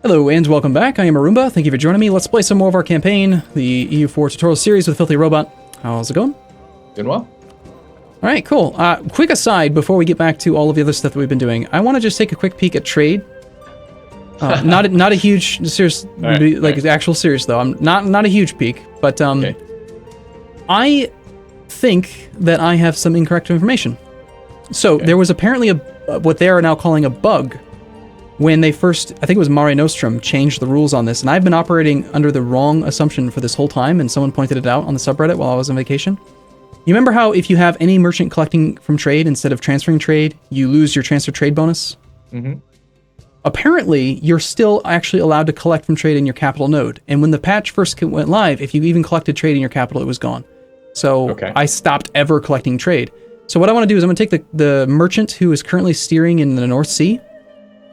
Hello and welcome back. I am Arumba. Thank you for joining me. Let's play some more of our campaign, the EU4 tutorial series with FilthyRobot. How's it going? Doing well. All right, cool. Quick aside before we get back to all of the other stuff that we've been doing. I want to just take a quick peek at trade. Not a huge serious actual serious though. I'm not a huge peek, but okay. I think that I have some incorrect information. So there was apparently what they are now calling a bug when they first, I think it was Mare Nostrum, changed the rules on this, and I've been operating under the wrong assumption for this whole time, and someone pointed it out on the subreddit while I was on vacation. You remember how if you have any merchant collecting from trade instead of transferring trade, you lose your transfer trade bonus? Mm-hmm. Apparently, you're still actually allowed to collect from trade in your capital node, and when the patch first went live, if you even collected trade in your capital, it was gone. So I stopped ever collecting trade. So what I want to do is I'm going to take the merchant who is currently steering in the North Sea.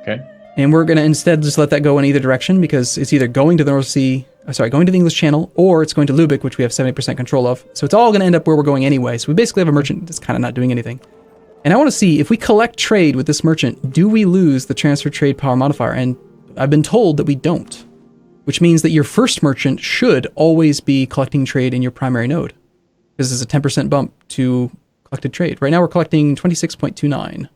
Okay. And we're going to instead just let that go in either direction because it's either going to the North Sea, going to the English Channel, or it's going to Lubeck, which we have 70% control of. So it's all going to end up where we're going anyway. So we basically have a merchant that's kind of not doing anything. And I want to see if we collect trade with this merchant, do we lose the transfer trade power modifier? And I've been told that we don't, which means that your first merchant should always be collecting trade in your primary node. This is a 10% bump to collected trade. Right now we're collecting 26.29.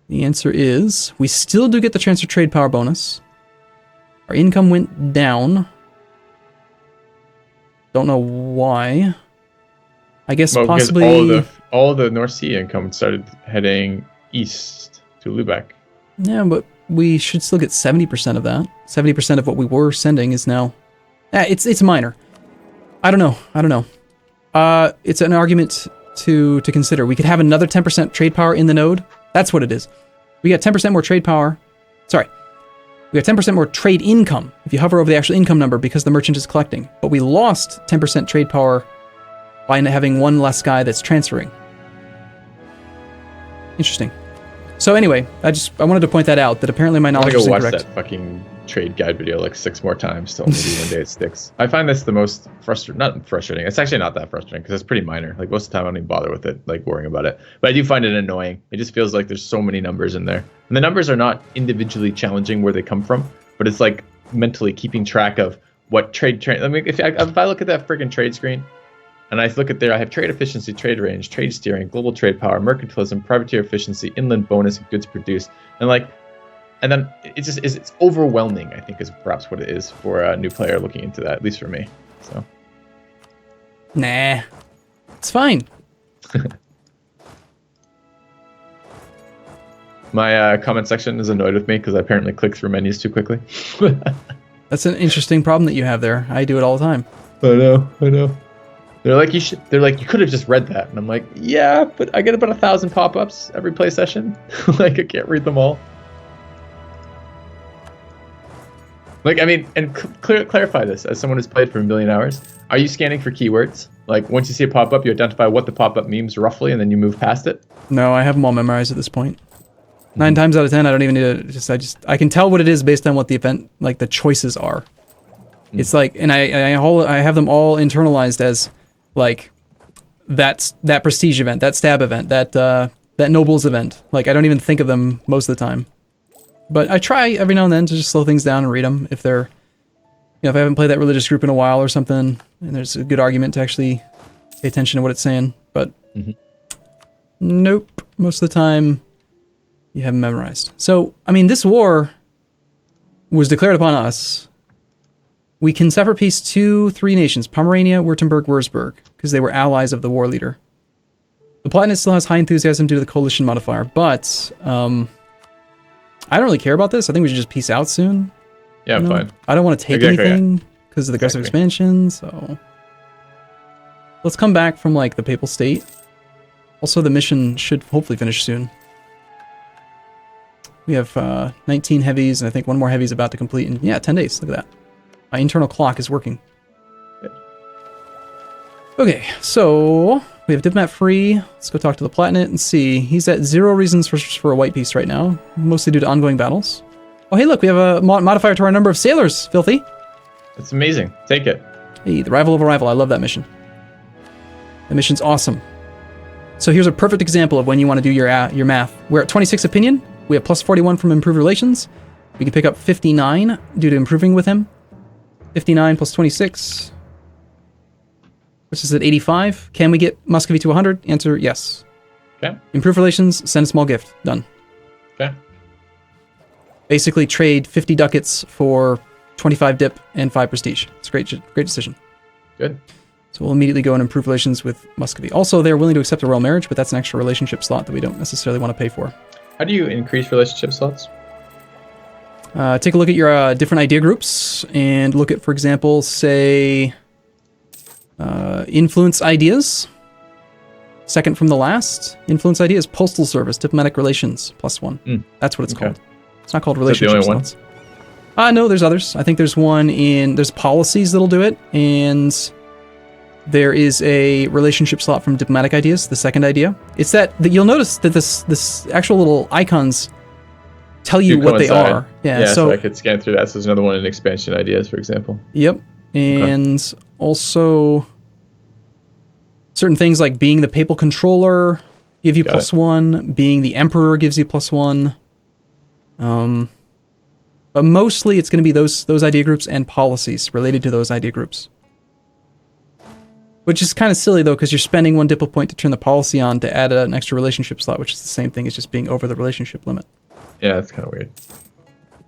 The answer is, we still do get the transfer trade power bonus. Our income went down. Don't know why. I guess possibly... all the North Sea income started heading east to Lubeck. Yeah, but we should still get 70% of that. 70% of what we were sending is now... It's minor. I don't know. It's an argument to consider. We could have another 10% trade power in the node. That's what it is. We got 10% more trade power. Sorry. We got 10% more trade income if you hover over the actual income number because the merchant is collecting. But we lost 10% trade power by having one less guy that's transferring. Interesting. So anyway, I wanted to point that out, that apparently my knowledge is incorrect. I'm gonna go watch that fucking trade guide video like 6 more times till maybe one day it sticks. I find this the most not frustrating. It's actually not that frustrating because it's pretty minor. Like most of the time I don't even bother with it, like worrying about it. But I do find it annoying. It just feels like there's so many numbers in there. And the numbers are not individually challenging where they come from, but it's like mentally keeping track of what trade. I mean, if I look at that friggin' trade screen, and I look at there, I have trade efficiency, trade range, trade steering, global trade power, mercantilism, privateer efficiency, inland bonus, and goods produced. And then it's overwhelming, I think is perhaps what it is for a new player looking into that, at least for me. So. Nah, it's fine. My comment section is annoyed with me because I apparently click through menus too quickly. That's an interesting problem that you have there. I do it all the time. I know. They're like, you could have just read that. And I'm like, yeah, but I get about 1,000 pop-ups every play session. Like, I can't read them all. Like, I mean, and clarify this, as someone who's played for 1 million hours, are you scanning for keywords? Like, once you see a pop-up, you identify what the pop-up means roughly, and then you move past it? No, I have them all memorized at this point. 9 times out of 10, I don't even need to, I can tell what it is based on what the event, like, the choices are. It's like, and I have them all internalized as... like that prestige event, that stab event, that nobles event. Like I don't even think of them most of the time, but I try every now and then to just slow things down and read them if they're, if I haven't played that religious group in a while or something, and there's a good argument to actually pay attention to what it's saying. But nope, most of the time you have them memorized. So I mean, this war was declared upon us. We can separate peace to 3 nations, Pomerania, Württemberg, Würzburg, because they were allies of the war leader. The Palatinate still has high enthusiasm due to the coalition modifier, but I don't really care about this. I think we should just peace out soon. Yeah, fine. I don't want to take anything because of the aggressive expansion, so... Let's come back from, like, the Papal State. Also, the mission should hopefully finish soon. We have 19 heavies, and I think 1 more heavy is about to complete in, 10 days. Look at that. My internal clock is working. Okay, so we have diplomat free. Let's go talk to the Palatinate and see. He's at 0 reasons for a white peace right now, mostly due to ongoing battles. Oh, hey, look, we have a modifier to our number of sailors, Filthy. That's amazing. Take it. Hey, the rival of a rival. I love that mission. That mission's awesome. So here's a perfect example of when you want to do your math. We're at 26 opinion. We have plus 41 from improved relations. We can pick up 59 due to improving with him. 59 plus 26. Which is at 85. Can we get Muscovy to 100? Answer, yes. Okay. Improve relations, send a small gift. Done. Okay. Basically trade 50 ducats for 25 dip and 5 prestige. It's a great decision. Good. So we'll immediately go and improve relations with Muscovy. Also, they're willing to accept a royal marriage, but that's an extra relationship slot that we don't necessarily want to pay for. How do you increase relationship slots? Take a look at your different idea groups and look at, for example, say, influence ideas. Second from the last. Influence ideas, postal service, diplomatic relations, +1. That's what it's called. It's not called relationship slots. No, there's others. I think there's there's policies that'll do it, and there is a relationship slot from diplomatic ideas, the second idea. It's that you'll notice that this actual little icons tell you what they are. Yeah, so I could scan through that. So there's another one in expansion ideas, for example. Yep. And also certain things like being the papal controller give you +1, being the emperor gives you +1. But mostly it's going to be those idea groups and policies related to those idea groups. Which is kind of silly, though, because you're spending 1 diplo point to turn the policy on to add an extra relationship slot, which is the same thing as just being over the relationship limit. Yeah, that's kind of weird.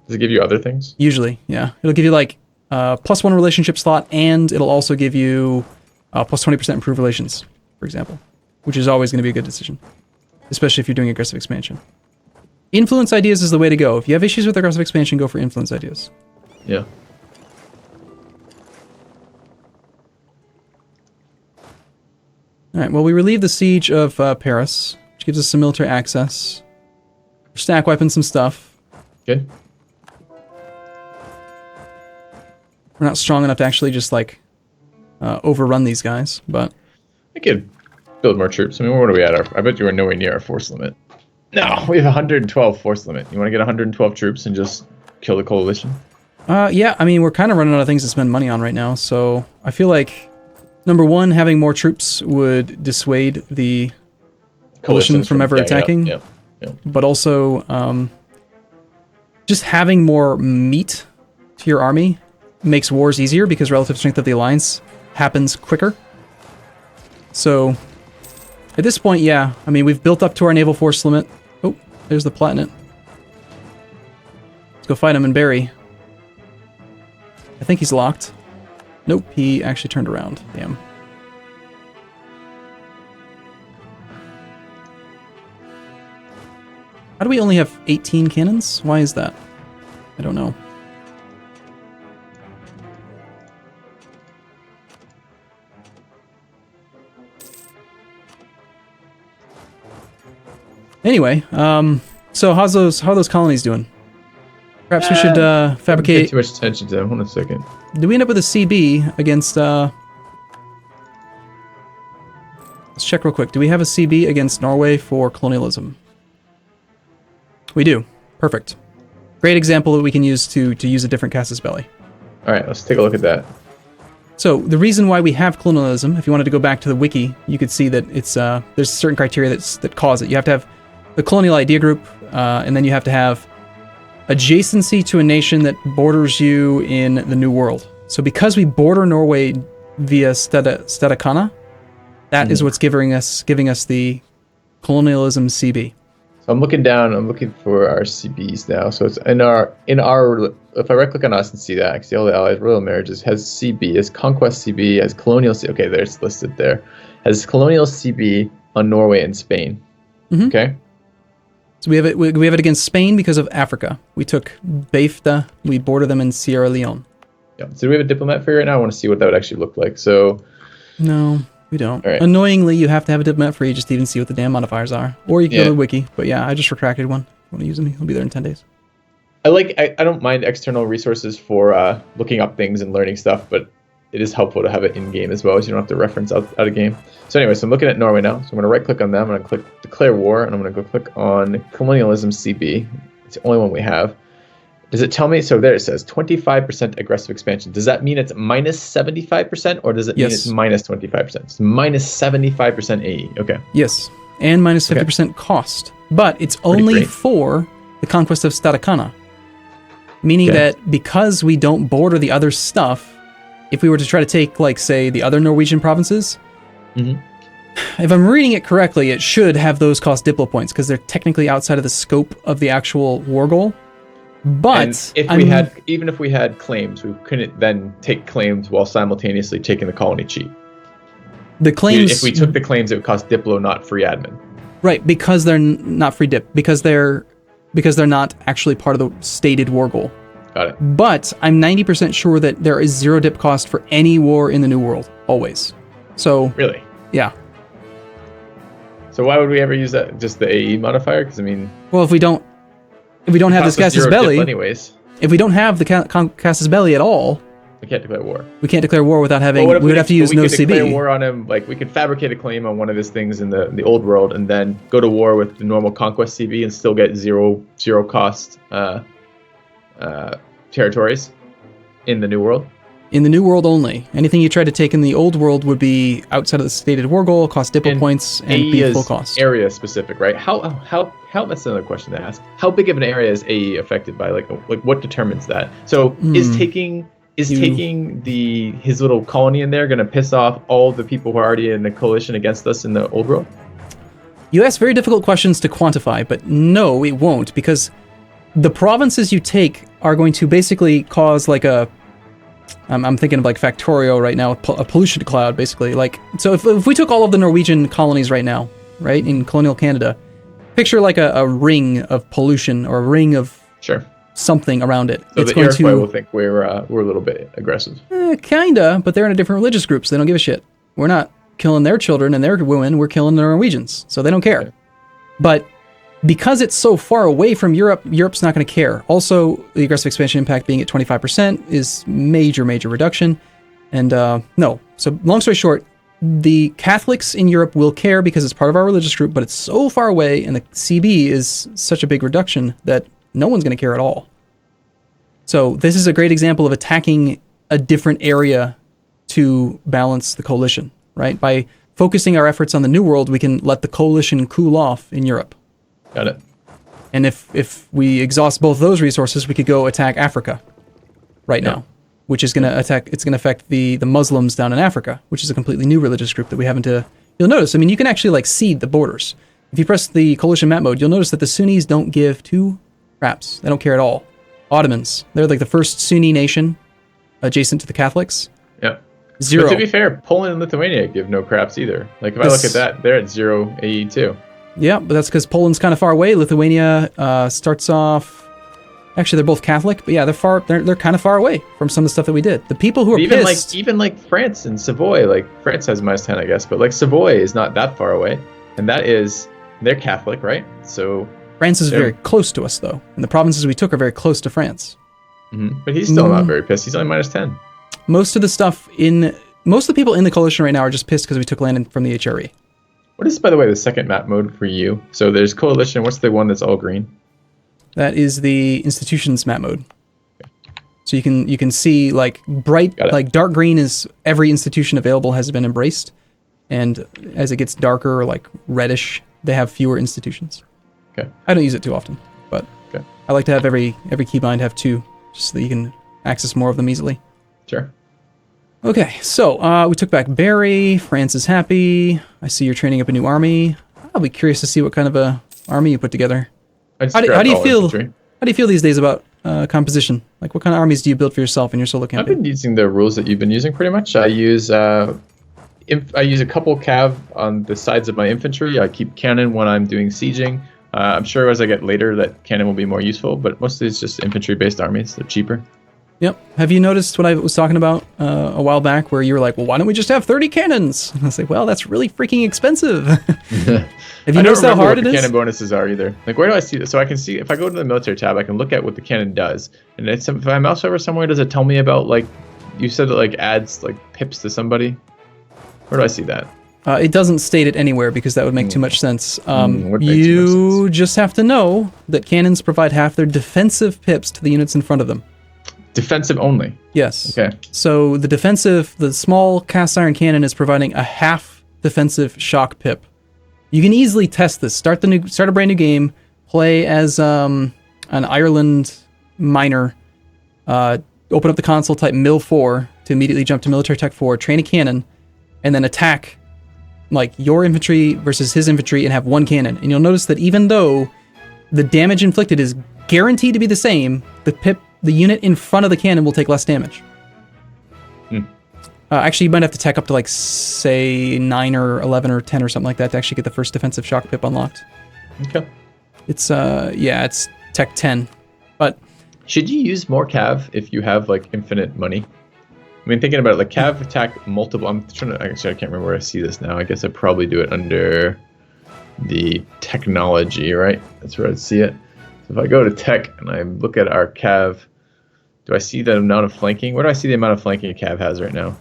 Does it give you other things? Usually, yeah. It'll give you, like, +1 relationship slot, and it'll also give you plus 20% improved relations, for example, which is always going to be a good decision, especially if you're doing aggressive expansion. Influence ideas is the way to go. If you have issues with aggressive expansion, go for influence ideas. Yeah. All right, well, we relieved the siege of Paris, which gives us some military access. Stack wiping some stuff. Good. We're not strong enough to actually just, like, overrun these guys, but... I could build more troops. I mean, what are we at? I bet you are nowhere near our force limit. No, we have 112 force limit. You want to get 112 troops and just kill the coalition? Yeah, I mean, we're kind of running out of things to spend money on right now, so I feel like, number one, having more troops would dissuade the coalition from ever attacking. Yeah. But also, just having more meat to your army makes wars easier because relative strength of the alliance happens quicker. So, at this point, yeah, I mean, we've built up to our naval force limit. Oh, there's the Platinate. Let's go fight him and bury. I think he's locked. Nope, he actually turned around. Damn. How do we only have 18 cannons? Why is that? I don't know. Anyway, so how are those colonies doing? Perhaps we should fabricate... Pay too much attention to them. Hold on a second. Do we end up with a CB against... Let's check real quick. Do we have a CB against Norway for colonialism? We do. Perfect. Great example that we can use to use a different casus belli. All right, let's take a look at that. So the reason why we have colonialism, if you wanted to go back to the wiki, you could see that it's there's certain criteria that cause it. You have to have the colonial idea group, and then you have to have adjacency to a nation that borders you in the New World. So because we border Norway via Stedakana, that is what's giving us the colonialism CB. So I'm looking down. I'm looking for our CBs now. So it's in our. If I right click on us and see that, I can see all the allies royal marriages has CB, has conquest CB, has colonial CB. Okay, there's listed there. Has colonial CB on Norway and Spain. Mm-hmm. Okay. So we have it. We have it against Spain because of Africa. We took Beifta. We border them in Sierra Leone. Yeah. So do we have a diplomat for you right now? I want to see what that would actually look like. So. No. We don't. Right. Annoyingly, you have to have a diplomat free just to even see what the damn modifiers are. Or you can go to the wiki. But yeah, I just retracted one. If you want to use them, he'll be there in 10 days. I don't mind external resources for looking up things and learning stuff, but it is helpful to have it in-game as well, so you don't have to reference out of game. So anyway, so I'm looking at Norway now. So I'm going to right-click on them. I'm going to click Declare War, and I'm going to go click on Colonialism CB. It's the only one we have. Does it tell me? So there it says 25% aggressive expansion. Does that mean it's minus 75%, or does it mean it's minus 25%? It's minus 75% AE. Okay. Yes, and minus 50% cost. But it's only for the conquest of Statakana. Meaning that because we don't border the other stuff, if we were to try to take, like, say, the other Norwegian provinces, if I'm reading it correctly, it should have those cost Diplo points, because they're technically outside of the scope of the actual war goal. But and even if we had claims, we couldn't then take claims while simultaneously taking the colony cheap. The claims, if we took the claims, it would cost Diplo, not free admin. Right, because they're not free dip, because they're not actually part of the stated war goal. Got it. But I'm 90% sure that there is 0 dip cost for any war in the New World, always. So really, yeah. So why would we ever use that? Just the AE modifier? Because I mean, well, if we don't have this Casus Belli, anyways. If we don't have the Casus Belli at all, we can't declare war. We can't declare war without having. We would have to use no CB. We could declare war on him. Like, we could fabricate a claim on one of his things in the old world, and then go to war with the normal conquest CB and still get zero cost territories in the new world. In the new world only. Anything you try to take in the old world would be outside of the stated war goal, cost Diplo points, and be full cost. Area specific, right? How? That's another question to ask. How big of an area is AE affected by? Like what determines that? So is taking his little colony in there going to piss off all the people who are already in the coalition against us in the old world? You ask very difficult questions to quantify, but no, it won't, because the provinces you take are going to basically cause like a. I'm thinking of like Factorio right now, a pollution cloud, basically. Like, so if we took all of the Norwegian colonies right now, right, in colonial Canada, picture like a ring of pollution or a ring of something around it. So it's the Iroquois will think we're a little bit aggressive. Kinda, but they're in a different religious group, so they don't give a shit. We're not killing their children and their women, we're killing the Norwegians, so they don't care. Okay. But because it's so far away from Europe, Europe's not going to care. Also, the aggressive expansion impact being at 25% is major reduction. And no. So long story short, the Catholics in Europe will care because it's part of our religious group, but it's so far away and the CB is such a big reduction that no one's going to care at all. So this is a great example of attacking a different area to balance the coalition, right? By focusing our efforts on the New World, we can let the coalition cool off in Europe. Got it. And if we exhaust both those resources, we could go attack Africa right now, which is going to affect the Muslims down in Africa, which is a completely new religious group that we haven't you'll notice, I mean, you can actually like seed the borders. If you press the coalition map mode, you'll notice that the Sunnis don't give 2 craps. They don't care at all. Ottomans, they're like the first Sunni nation adjacent to the Catholics. Yeah. 0. But to be fair, Poland and Lithuania give no craps either. Like, if I look at that, they're at 0 AE too. Yeah, but that's because Poland's kind of far away. Lithuania starts off. Actually, they're both Catholic, but yeah, they're kind of far away from some of the stuff that we did. The people who are pissed, even like France and Savoy, like France has -10, I guess, but like Savoy is not that far away, and they're Catholic, right? So France is very close to us, though, and the provinces we took are very close to France. Mm-hmm. But he's still not very pissed. He's only -10. Most of the people in the coalition right now are just pissed because we took land from the HRE. What is, by the way, the second map mode for you? So there's coalition. What's the one that's all green? That is the institutions map mode. Okay. So you can see like bright, like dark green is every institution available has been embraced, and as it gets darker or like reddish, they have fewer institutions. Okay. I don't use it too often, but I like to have every keybind have 2, just so that you can access more of them easily. Sure. Okay, so we took back Barry. France is happy. I see you're training up a new army. I'll be curious to see what kind of a army you put together. How do you feel? Infantry. How do you feel these days about composition? Like, what kind of armies do you build for yourself in your solo campaign? I've been using the rules that you've been using pretty much. I use a couple cav on the sides of my infantry. I keep cannon when I'm doing sieging. I'm sure as I get later that cannon will be more useful, but mostly it's just infantry-based armies. They're cheaper. Yep. Have you noticed what I was talking about a while back where you were like, well, why don't we just have 30 cannons? And I was like, well, that's really freaking expensive. Have you noticed how hard it is? I don't remember what the cannon bonuses are either. Like, where do I see this? So I can see, if I go to the military tab, I can look at what the cannon does. And if I mouse over somewhere, does it tell me about, like, you said it, like, adds, like, pips to somebody? Where do I see that? It doesn't state it anywhere because that would make too much sense. You just have to know that cannons provide half their defensive pips to the units in front of them. Defensive only? Yes. Okay. So the small cast iron cannon is providing a half defensive shock pip. You can easily test this. Start a brand new game, play as an Ireland minor, open up the console, type Mil 4 to immediately jump to Military Tech 4, train a cannon, and then attack like your infantry versus his infantry and have one cannon. And you'll notice that even though the damage inflicted is guaranteed to be the same, the unit in front of the cannon will take less damage. Actually, you might have to tech up to like, say, 9 or 11 or 10 or something like that to actually get the first defensive shock pip unlocked. Okay. It's it's tech 10. But should you use more cav if you have like infinite money? I mean, thinking about it, like cav attack multiple. I'm trying to actually, I can't remember where I see this now. I guess I probably do it under the technology, right? That's where I'd see it. So if I go to tech and I look at our cav, do I see the amount of flanking? Where do I see the amount of flanking a cav has right now?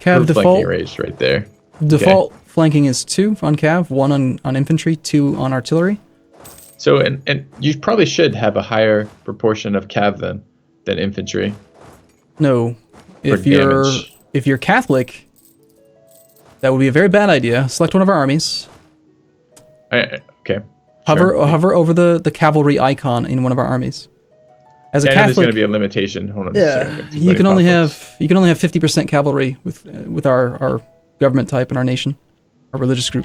Cav default flanking range right there. Default flanking is 2 on cav, 1 on infantry, 2 on artillery. So and you probably should have a higher proportion of cav than infantry. No, if you're Catholic, that would be a very bad idea. Select one of our armies. Okay. Hover over the cavalry icon in one of our armies. As a Catholic, there's going to be a limitation. Hold on. Yeah, you can only have 50% cavalry with our government type and our nation, our religious group.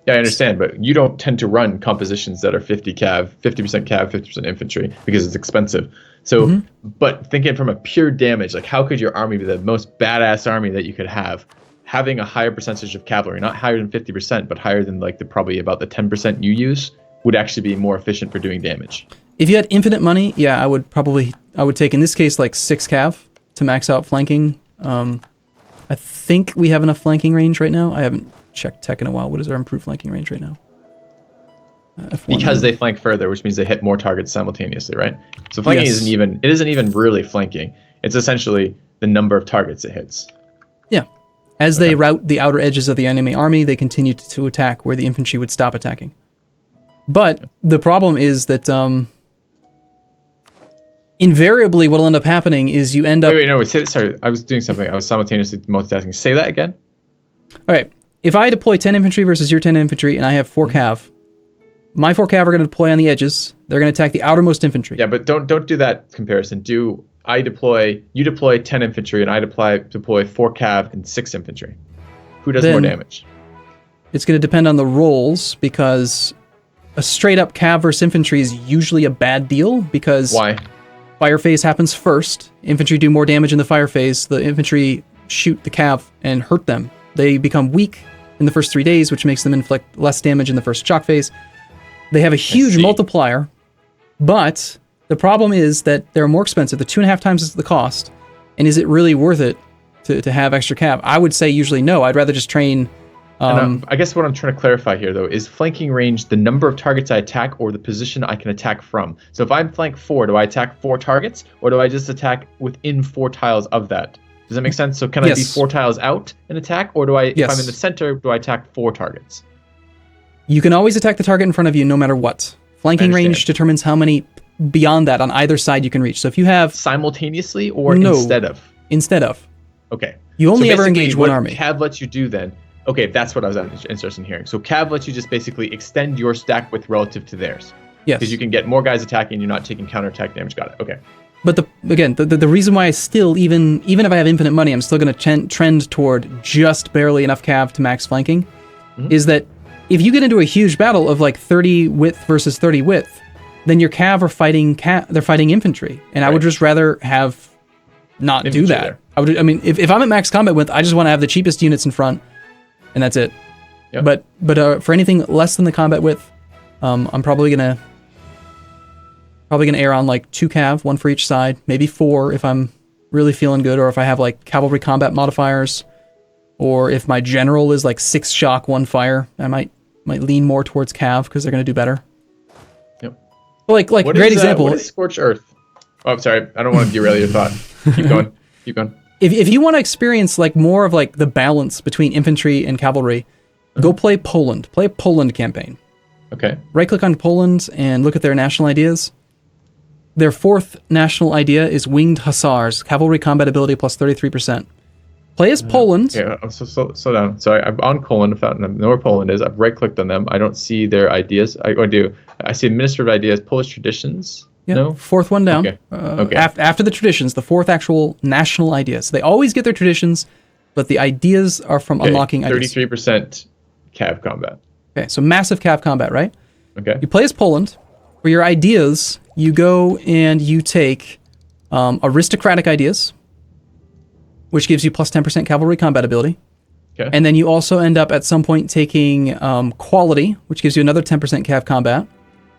Yeah, I understand, but you don't tend to run compositions that are 50% cav, 50% infantry because it's expensive. So, but thinking from a pure damage, like how could your army be the most badass army that you could have, having a higher percentage of cavalry, not higher than 50%, but higher than like probably about the 10% you use, would actually be more efficient for doing damage. If you had infinite money, yeah, I would take in this case like 6 cav to max out flanking. I think we have enough flanking range right now. I haven't checked tech in a while. What is our improved flanking range right now? Because they flank further, which means they hit more targets simultaneously, right? So flanking isn't even really flanking. It's essentially the number of targets it hits. Yeah. As they route the outer edges of the enemy army, they continue to attack where the infantry would stop attacking. But the problem is that invariably what'll end up happening is you end up... Sorry, I was doing something. I was simultaneously multitasking. Say that again. All right. If I deploy 10 infantry versus your 10 infantry and I have 4 cav, my 4 cav are going to deploy on the edges. They're going to attack the outermost infantry. Yeah, but don't do that comparison. You deploy 10 infantry and I deploy 4 cav and 6 infantry. Who does more damage? It's going to depend on the rolls because a straight up cav versus infantry is usually a bad deal because... Why? Fire phase happens first. Infantry do more damage in the fire phase. The infantry shoot the cav and hurt them. They become weak in the first 3 days, which makes them inflict less damage in the first shock phase. They have a huge multiplier, but the problem is that they're more expensive. They're 2.5 times the cost. And is it really worth it to have extra cav? I would say usually no. I'd rather just train... I guess what I'm trying to clarify here, though, is flanking range the number of targets I attack or the position I can attack from. So if I'm flank 4, do I attack 4 targets, or do I just attack within 4 tiles of that? Does that make sense? So can I be 4 tiles out and attack, or do I, if I'm in the center, do I attack 4 targets? You can always attack the target in front of you no matter what. Flanking range determines how many beyond that on either side you can reach. So if you have... Simultaneously or instead of? Instead of. Okay. You only ever engage one army. Cav lets you do then... Okay, that's what I was interested in hearing. So Cav lets you just basically extend your stack width relative to theirs. Yes. Because you can get more guys attacking and you're not taking counterattack damage. Got it. Okay. But the reason why I still, even if I have infinite money, I'm still going to trend toward just barely enough cav to max flanking, is that if you get into a huge battle of like 30 width versus 30 width, then your cav are fighting they're fighting infantry, and I would just rather have not infantry do that. There. If I'm at max combat width, I just want to have the cheapest units in front, and that's it. Yep. But for anything less than the combat width, I'm probably gonna err on like 2 cav, 1 for each side, maybe 4 if I'm really feeling good, or if I have like cavalry combat modifiers, or if my general is like 6 shock, 1 fire, I might lean more towards cav because they're gonna do better. Yep. Like great example. What is Scorch Earth? Oh, I'm sorry, I don't want to derail your thought. Keep going. Keep going. If you want to experience like more of like the balance between infantry and cavalry, go play Poland. Play a Poland campaign. Okay. Right-click on Poland and look at their national ideas. Their 4th national idea is Winged Hussars, cavalry combat ability plus 33%. Play as Poland. Yeah, slow down. Sorry, I'm on Poland. I know where Poland is. I've right-clicked on them. I don't see their ideas. I do. I see administrative ideas, Polish traditions. Yeah, No? fourth one down. Okay. Okay. After the traditions, the fourth actual national idea. So they always get their traditions, but the ideas are from unlocking ideas. 33% cav combat. Okay, so massive cav combat, right? Okay. You play as Poland. For your ideas, you go and you take aristocratic ideas, which gives you plus 10% cavalry combat ability. Okay. And then you also end up at some point taking quality, which gives you another 10% cav combat.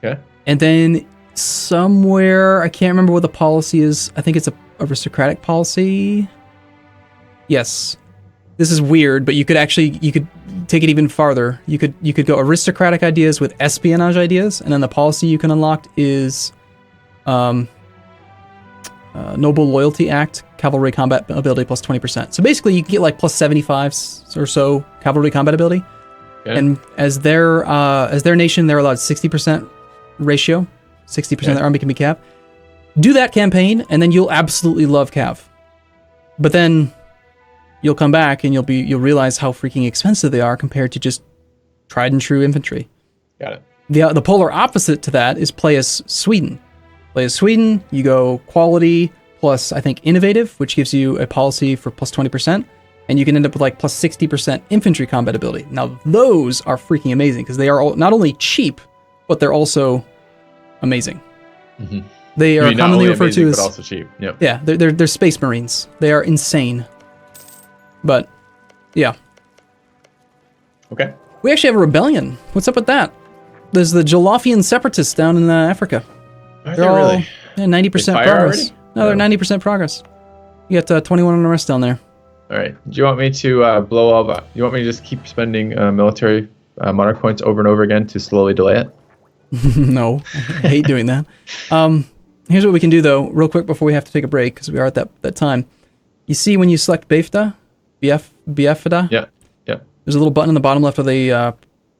Okay. And then somewhere, I can't remember what the policy is. I think it's a aristocratic policy. Yes. This is weird, but you could take it even farther. You could go aristocratic ideas with espionage ideas, and then the policy you can unlock is Noble Loyalty Act, cavalry combat ability plus 20%. So basically, you can get like plus 75 or so cavalry combat ability. Okay. And as their nation, they're allowed 60% ratio. 60% of their army can be cav. Do that campaign, and then you'll absolutely love cav. But then you'll come back and you'll realize how freaking expensive they are compared to just tried and true infantry. Got it. The polar opposite to that is play as Sweden. Play as Sweden, you go quality plus, I think, innovative, which gives you a policy for plus 20%, and you can end up with like plus 60% infantry combat ability. Now, those are freaking amazing because they are not only cheap, but they're also amazing. Mm-hmm. They are commonly referred to as... but also cheap. Yep. Yeah, they're space marines. They are insane. But, yeah. Okay. We actually have a rebellion. What's up with that? There's the Jolofian separatists down in Africa. Are they really? Yeah, 90% fire progress. already? No, they're 90% progress. You got 21 on the rest down there. All right. Do you want me to blow all that? You want me to just keep spending military monarch points over and over again to slowly delay it? No, I hate doing that. Here's what we can do, though, real quick before we have to take a break, because we are at that time. You see when you select BFDA? BFDA? Yeah. Yeah. There's a little button in the bottom left of the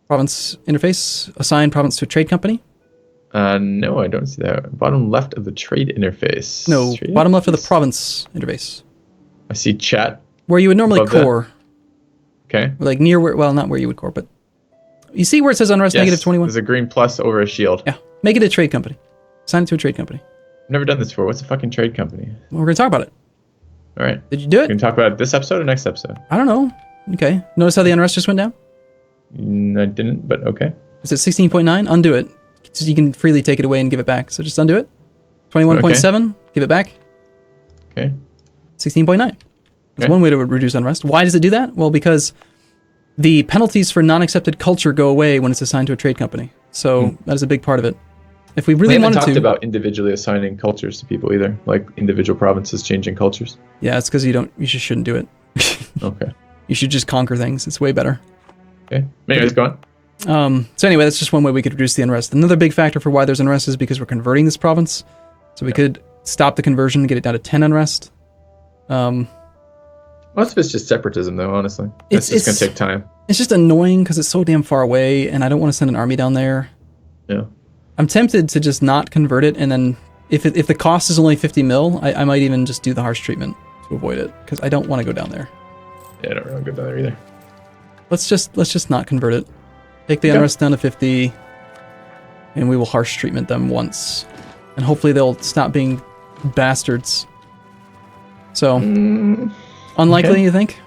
province interface. Assign province to a trade company. No, I don't see that. Bottom left of the trade interface. No, trade bottom interface? left of the province interface. I see chat. Where you would normally Above that. core. Okay. Like near where, well, not where you would core, but you see where it says unrest Yes, negative 21? there's a green plus over a shield. Yeah, make it a trade company. Assign it to a trade company. I've never done this before. What's a fucking trade company? Well, we're going to talk about it. All right. Did you do We it? can talk about it this episode or next episode? I don't know. Okay. Notice how the unrest just went down? I didn't, but okay. Is it 16.9? Undo it. So you can freely take it away and give it back. So just undo it. 21.7, give it back. Okay. 16.9. That's Okay. one way to reduce unrest. Why does it do that? Well, because the penalties for non-accepted culture go away when it's assigned to a trade company. So that is a big part of it. If we really We haven't wanted talked to... about individually assigning cultures to people either, like individual provinces changing cultures. Yeah, it's because you just shouldn't do it. Okay. You should just conquer things. It's way better. Okay. Anyways, go on. So anyway, that's just one way we could reduce the unrest. Another big factor for why there's unrest is because we're converting this province. So we could stop the conversion and get it down to 10 unrest. Most of it's just separatism, though, honestly. It's just going to take time. It's just annoying because it's so damn far away, and I don't want to send an army down there. Yeah. I'm tempted to just not convert it, and then if the cost is only 50 mil, I might even just do the harsh treatment to avoid it, because I don't want to go down there. Yeah, I don't really go down there either. Let's just not convert it. Take the unrest down to 50, and we will harsh treatment them once. And hopefully they'll stop being bastards. So, unlikely, you think?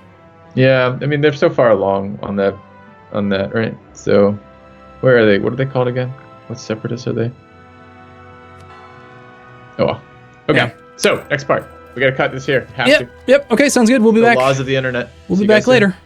Yeah, I mean, they're so far along on that, right? So, where are they? What are they called again? What separatists are they? Oh, well. Okay. Yeah. So, next part. We got to cut this here. Have to. Yep. Okay, sounds good. We'll be The back. laws of the internet. We'll See be you guys back later. soon.